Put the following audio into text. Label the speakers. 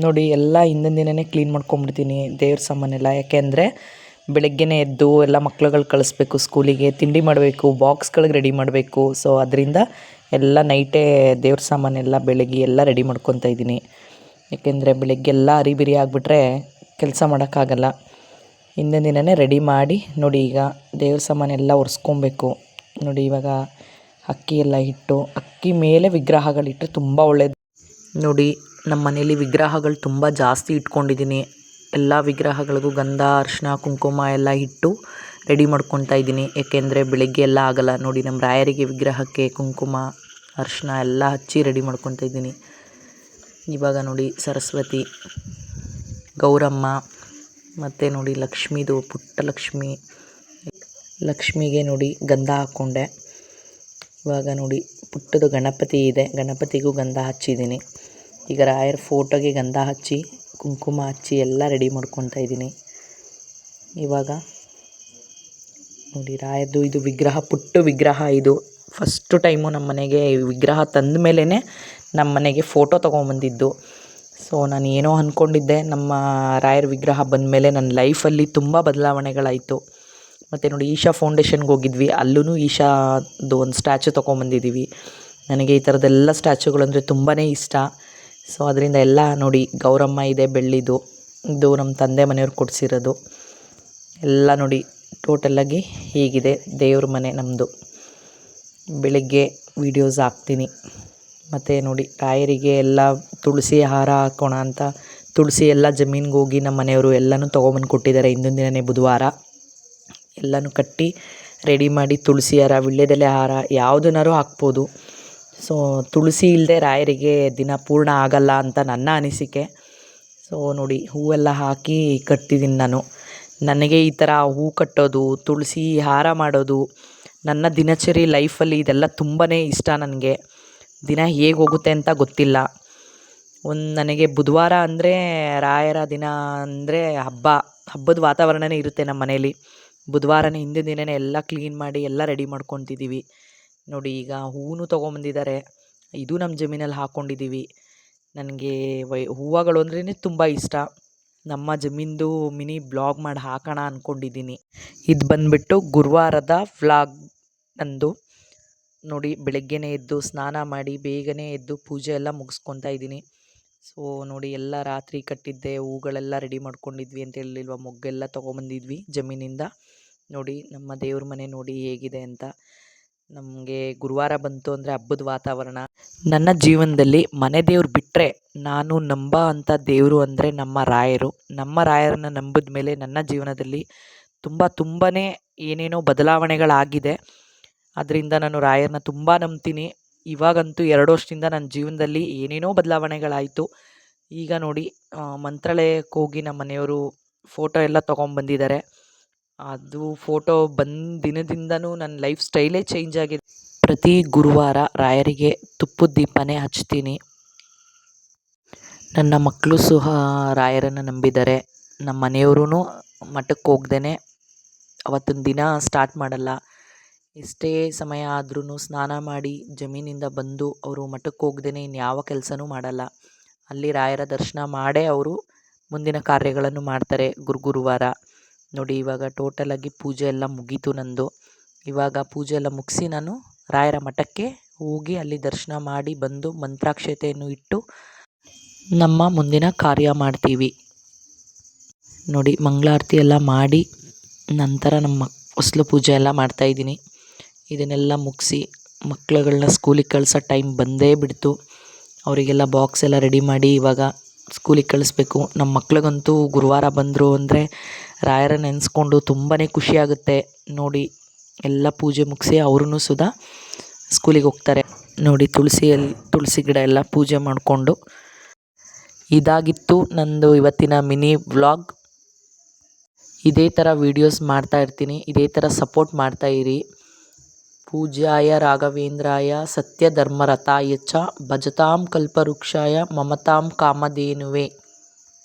Speaker 1: ನೋಡಿ ಎಲ್ಲ ಹಿಂದಿನ ದಿನವೇ ಕ್ಲೀನ್ ಮಾಡ್ಕೊಂಬಿಡ್ತೀನಿ ದೇವ್ರ ಸಾಮಾನೆಲ್ಲ. ಯಾಕೆಂದರೆ ಬೆಳಗ್ಗೆನೇ ಎದ್ದು ಎಲ್ಲ ಮಕ್ಳುಗಳು ಕಳಿಸ್ಬೇಕು ಸ್ಕೂಲಿಗೆ, ತಿಂಡಿ ಮಾಡಬೇಕು, ಬಾಕ್ಸ್ಗಳಿಗೆ ರೆಡಿ ಮಾಡಬೇಕು. ಸೊ ಅದರಿಂದ ಎಲ್ಲ ನೈಟೇ ದೇವ್ರ ಸಾಮಾನೆಲ್ಲ ಬೆಳಗ್ಗೆ ಎಲ್ಲ ರೆಡಿ ಮಾಡ್ಕೊತಾ ಇದ್ದೀನಿ. ಏಕೆಂದರೆ ಬೆಳಗ್ಗೆಲ್ಲ ಅರಿಬಿರಿ ಆಗಿಬಿಟ್ರೆ ಕೆಲಸ ಮಾಡೋಕ್ಕಾಗಲ್ಲ. ಹಿಂದಿನ ದಿನವೇ ರೆಡಿ ಮಾಡಿ ನೋಡಿ ಈಗ ದೇವ್ರ ಸಾಮಾನೆಲ್ಲ ಒರೆಸ್ಕೊಬೇಕು. ನೋಡಿ ಇವಾಗ ಅಕ್ಕಿ ಎಲ್ಲ ಇಟ್ಟು, ಅಕ್ಕಿ ಮೇಲೆ ವಿಗ್ರಹಗಳಿಟ್ಟರೆ ತುಂಬ ಒಳ್ಳೆಯದು. ನೋಡಿ ನಮ್ಮ ಮನೇಲಿ ವಿಗ್ರಹಗಳು ತುಂಬ ಜಾಸ್ತಿ ಇಟ್ಕೊಂಡಿದ್ದೀನಿ. ಎಲ್ಲ ವಿಗ್ರಹಗಳಿಗೂ ಗಂಧ, ಅರಿಶಿನ, ಕುಂಕುಮ ಎಲ್ಲ ಇಟ್ಟು ರೆಡಿ ಮಾಡ್ಕೊತಾ ಇದ್ದೀನಿ. ಏಕೆಂದರೆ ಬೆಳಗ್ಗೆ ಎಲ್ಲ ಆಗೋಲ್ಲ. ನೋಡಿ ನಮ್ಮ ರಾಯರಿಗೆ ವಿಗ್ರಹಕ್ಕೆ ಕುಂಕುಮ, ಅರಿಶಿನ ಎಲ್ಲ ಹಚ್ಚಿ ರೆಡಿ ಮಾಡ್ಕೊತಾ ಇದ್ದೀನಿ. ಇವಾಗ ನೋಡಿ ಸರಸ್ವತಿ, ಗೌರಮ್ಮ ಮತ್ತು ನೋಡಿ ಲಕ್ಷ್ಮೀದು ಪುಟ್ಟ ಲಕ್ಷ್ಮಿಗೆ ನೋಡಿ ಗಂಧ ಹಾಕ್ಕೊಂಡೆ. ಇವಾಗ ನೋಡಿ ಪುಟ್ಟದು ಗಣಪತಿ ಇದೆ, ಗಣಪತಿಗೂ ಗಂಧ ಹಚ್ಚಿದ್ದೀನಿ. ಈಗ ರಾಯರ ಫೋಟೋಗೆ ಗಂಧ ಹಚ್ಚಿ ಕುಂಕುಮ ಹಚ್ಚಿ ಎಲ್ಲ ರೆಡಿ ಮಾಡ್ಕೊತಾ ಇದ್ದೀನಿ. ಇವಾಗ ನೋಡಿ ರಾಯರದು ಇದು ವಿಗ್ರಹ, ಪುಟ್ಟ ವಿಗ್ರಹ ಇದು. ಫಸ್ಟು ಟೈಮು ನಮ್ಮ ಮನೆಗೆ ವಿಗ್ರಹ ತಂದ ಮೇಲೇ ನಮ್ಮ ಮನೆಗೆ ಫೋಟೋ ತೊಗೊಂಬಂದಿದ್ದು. ಸೊ ನಾನು ಏನೋ ಅಂದ್ಕೊಂಡಿದ್ದೆ, ನಮ್ಮ ರಾಯರ ವಿಗ್ರಹ ಬಂದ ಮೇಲೆ ನನ್ನ ಲೈಫಲ್ಲಿ ತುಂಬ ಬದಲಾವಣೆಗಳಾಯಿತು. ಮತ್ತು ನೋಡಿ ಈಶಾ ಫೌಂಡೇಶನ್ಗೆ ಹೋಗಿದ್ವಿ, ಅಲ್ಲೂ ಈಶಾದು ಒಂದು ಸ್ಟ್ಯಾಚು ತೊಗೊಂಬಂದಿದ್ದೀವಿ. ನನಗೆ ಈ ಥರದ್ದೆಲ್ಲ ಸ್ಟ್ಯಾಚುಗಳಂದರೆ ತುಂಬಾ ಇಷ್ಟ. ಸೊ ಅದರಿಂದ ಎಲ್ಲ ನೋಡಿ ಗೌರಮ್ಮ ಇದೆ ಬೆಳ್ಳಿದು, ಇದು ನಮ್ಮ ತಂದೆ ಮನೆಯವ್ರು ಕೊಡಿಸಿರೋದು. ಎಲ್ಲ ನೋಡಿ ಟೋಟಲಾಗಿ ಹೀಗಿದೆ ದೇವ್ರ ಮನೆ ನಮ್ಮದು. ಬೆಳಗ್ಗೆ ವೀಡಿಯೋಸ್ ಹಾಕ್ತೀನಿ. ಮತ್ತು ನೋಡಿ ರಾಯರಿಗೆ ಎಲ್ಲ ತುಳಸಿ ಹಾರ ಹಾಕೋಣ ಅಂತ ತುಳಸಿ ಎಲ್ಲ ಜಮೀನಿಗೆ ಹೋಗಿ ನಮ್ಮ ಮನೆಯವರು ಎಲ್ಲನೂ ತೊಗೊಬಂದು ಕೊಟ್ಟಿದ್ದಾರೆ. ಹಿಂದಿನ ದಿನವೇ ಬುಧವಾರ ಎಲ್ಲನೂ ಕಟ್ಟಿ ರೆಡಿ ಮಾಡಿ ತುಳಸಿ ಹಾರ, ವೀಳ್ಯದೆಲೆ ಹಾರ ಯಾವುದನ್ನಾರು ಹಾಕ್ಬೋದು. ಸೊ ತುಳಸಿ ಇಲ್ಲದೆ ರಾಯರಿಗೆ ದಿನ ಪೂರ್ಣ ಆಗಲ್ಲ ಅಂತ ನನ್ನ ಅನಿಸಿಕೆ. ಸೊ ನೋಡಿ ಹೂವೆಲ್ಲ ಹಾಕಿ ಕಟ್ತಿದ್ದೀನಿ ನಾನು. ನನಗೆ ಈ ಥರ ಹೂ ಕಟ್ಟೋದು, ತುಳಸಿ ಹಾರ ಮಾಡೋದು, ನನ್ನ ದಿನಚರಿ ಲೈಫಲ್ಲಿ ಇದೆಲ್ಲ ತುಂಬಾ ಇಷ್ಟ ನನಗೆ. ದಿನ ಹೇಗೆ ಹೋಗುತ್ತೆ ಅಂತ ಗೊತ್ತಿಲ್ಲ. ನನಗೆ ಬುಧವಾರ ಅಂದರೆ ರಾಯರ ದಿನ ಅಂದರೆ ಹಬ್ಬದ ವಾತಾವರಣವೇ ಇರುತ್ತೆ ನಮ್ಮ ಮನೇಲಿ. ಬುಧವಾರನೇ ಹಿಂದಿನ ದಿನವೇ ಎಲ್ಲ ಕ್ಲೀನ್ ಮಾಡಿ ಎಲ್ಲ ರೆಡಿ ಮಾಡ್ಕೊತಿದ್ದೀವಿ. ನೋಡಿ ಈಗ ಹೂವು ತೊಗೊಂಬಂದಿದ್ದಾರೆ, ಇದು ನಮ್ಮ ಜಮೀನಲ್ಲಿ ಹಾಕ್ಕೊಂಡಿದ್ದೀವಿ. ನನಗೆ ಹೂವುಗಳು ಅಂದ್ರೇ ತುಂಬ ಇಷ್ಟ. ನಮ್ಮ ಜಮೀನ್ದು ಮಿನಿ ಬ್ಲಾಗ್ ಮಾಡಿ ಹಾಕೋಣ ಅಂದ್ಕೊಂಡಿದ್ದೀನಿ. ಇದು ಬಂದುಬಿಟ್ಟು ಗುರುವಾರದ ವ್ಲಾಗ್ ನಂದು. ನೋಡಿ ಬೆಳಗ್ಗೆನೇ ಎದ್ದು ಸ್ನಾನ ಮಾಡಿ ಬೇಗನೆ ಎದ್ದು ಪೂಜೆ ಎಲ್ಲ ಮುಗಿಸ್ಕೊತಾ ಇದ್ದೀನಿ. ಸೊ ನೋಡಿ ಎಲ್ಲ ರಾತ್ರಿ ಕಟ್ಟಿದ್ದೆ ಹೂಗಳೆಲ್ಲ ರೆಡಿ ಮಾಡ್ಕೊಂಡಿದ್ವಿ ಅಂತ ಹೇಳಿಲ್ವ, ಮೊಗ್ಗೆಲ್ಲ ತೊಗೊಂಬಂದಿದ್ವಿ ಜಮೀನಿಂದ. ನೋಡಿ ನಮ್ಮ ದೇವ್ರ ಮನೆ ನೋಡಿ ಹೇಗಿದೆ ಅಂತ. ನಮಗೆ ಗುರುವಾರ ಬಂತು ಅಂದರೆ ಹಬ್ಬದ ವಾತಾವರಣ. ನನ್ನ ಜೀವನದಲ್ಲಿ ಮನೆ ದೇವ್ರು ಬಿಟ್ಟರೆ ನಾನು ಅಂಥ ದೇವರು ಅಂದರೆ ನಮ್ಮ ರಾಯರು. ನಮ್ಮ ರಾಯರನ್ನ ನಂಬಿದ ಮೇಲೆ ನನ್ನ ಜೀವನದಲ್ಲಿ ತುಂಬಾ ಏನೇನೋ ಬದಲಾವಣೆಗಳಾಗಿದೆ. ಅದರಿಂದ ನಾನು ರಾಯರನ್ನ ತುಂಬ ನಂಬ್ತೀನಿ. ಇವಾಗಂತೂ 2 ವರ್ಷದಿಂದ ನನ್ನ ಜೀವನದಲ್ಲಿ ಏನೇನೋ ಬದಲಾವಣೆಗಳಾಯಿತು. ಈಗ ನೋಡಿ ಮಂತ್ರಾಲಯಕ್ಕೆ ಹೋಗಿ ನಮ್ಮ ಮನೆಯವರು ಫೋಟೋ ಎಲ್ಲ ತೊಗೊಂಬಂದಿದ್ದಾರೆ. ಅದು ಫೋಟೋ ಬಂದ ದಿನದಿಂದನೂ ನನ್ನ ಲೈಫ್ ಸ್ಟೈಲೇ ಚೇಂಜ್ ಆಗಿದೆ. ಪ್ರತಿ ಗುರುವಾರ ರಾಯರಿಗೆ ತುಪ್ಪದ ದೀಪನೇ ಹಚ್ತೀನಿ. ನನ್ನ ಮಕ್ಕಳು ಸಹ ರಾಯರನ್ನು ನಂಬಿದ್ದಾರೆ. ನಮ್ಮ ಮನೆಯವ್ರೂ ಮಠಕ್ಕೆ ಹೋಗ್ದೇ ಅವತ್ತಿನ ದಿನ ಸ್ಟಾರ್ಟ್ ಮಾಡಲ್ಲ. ಎಷ್ಟೇ ಸಮಯ ಆದ್ರೂ ಸ್ನಾನ ಮಾಡಿ ಜಮೀನಿಂದ ಬಂದು ಅವರು ಮಠಕ್ಕೆ ಹೋಗ್ದೇ ಇನ್ಯಾವ ಕೆಲಸನೂ ಮಾಡಲ್ಲ. ಅಲ್ಲಿ ರಾಯರ ದರ್ಶನ ಮಾಡೇ ಅವರು ಮುಂದಿನ ಕಾರ್ಯಗಳನ್ನು ಮಾಡ್ತಾರೆ ಗುರುವಾರ. ನೋಡಿ ಇವಾಗ ಟೋಟಲಾಗಿ ಪೂಜೆ ಎಲ್ಲ ಮುಗೀತು ನಂದು. ಇವಾಗ ಪೂಜೆ ಎಲ್ಲ ಮುಗಿಸಿ ನಾನು ರಾಯರ ಮಠಕ್ಕೆ ಹೋಗಿ ಅಲ್ಲಿ ದರ್ಶನ ಮಾಡಿ ಬಂದು ಮಂತ್ರಾಕ್ಷತೆಯನ್ನು ಇಟ್ಟು ನಮ್ಮ ಮುಂದಿನ ಕಾರ್ಯ ಮಾಡ್ತೀವಿ. ನೋಡಿ ಮಂಗಳಾರತಿ ಎಲ್ಲ ಮಾಡಿ ನಂತರ ನಮ್ಮ ಹೊಸ್ಲು ಪೂಜೆ ಎಲ್ಲ ಮಾಡ್ತಾಯಿದ್ದೀನಿ. ಇದನ್ನೆಲ್ಲ ಮುಗಿಸಿ ಮಕ್ಳುಗಳನ್ನ ಸ್ಕೂಲಿಗೆ ಕಳ್ಸೋ ಟೈಮ್ ಬಂದೇ ಬಿಡ್ತು. ಅವರಿಗೆಲ್ಲ ಬಾಕ್ಸ್ ಎಲ್ಲ ರೆಡಿ ಮಾಡಿ ಇವಾಗ ಸ್ಕೂಲಿಗೆ ಕಳಿಸ್ಬೇಕು. ನಮ್ಮ ಮಕ್ಳಿಗಂತೂ ಗುರುವಾರ ಬಂದರು ಅಂದರೆ ರಾಯರ ನೆನೆಸ್ಕೊಂಡು ತುಂಬಾ ಖುಷಿಯಾಗುತ್ತೆ. ನೋಡಿ ಎಲ್ಲ ಪೂಜೆ ಮುಗಿಸಿ ಅವ್ರೂ ಸುಧಾ ಸ್ಕೂಲಿಗೆ ಹೋಗ್ತಾರೆ. ನೋಡಿ ತುಳಸಿ ಗಿಡ ಎಲ್ಲ ಪೂಜೆ ಮಾಡಿಕೊಂಡು ಇದಾಗಿತ್ತು ನಂದು ಇವತ್ತಿನ ಮಿನಿ ವ್ಲಾಗ್. ಇದೇ ಥರ ವೀಡಿಯೋಸ್ ಮಾಡ್ತಾಯಿರ್ತೀನಿ. ಇದೇ ಥರ ಸಪೋರ್ಟ್ ಮಾಡ್ತಾಯಿರಿ. ಪೂಜ್ಯಾಯ ರಾಘವೇಂದ್ರಾಯ ಸತ್ಯಧರ್ಮರತಾಯ ಚ ಭಜತಾಂ ಕಲ್ಪವೃಕ್ಷಾಯ ಮಮತಾಂ ಕಾಮಧೇನುವೆ.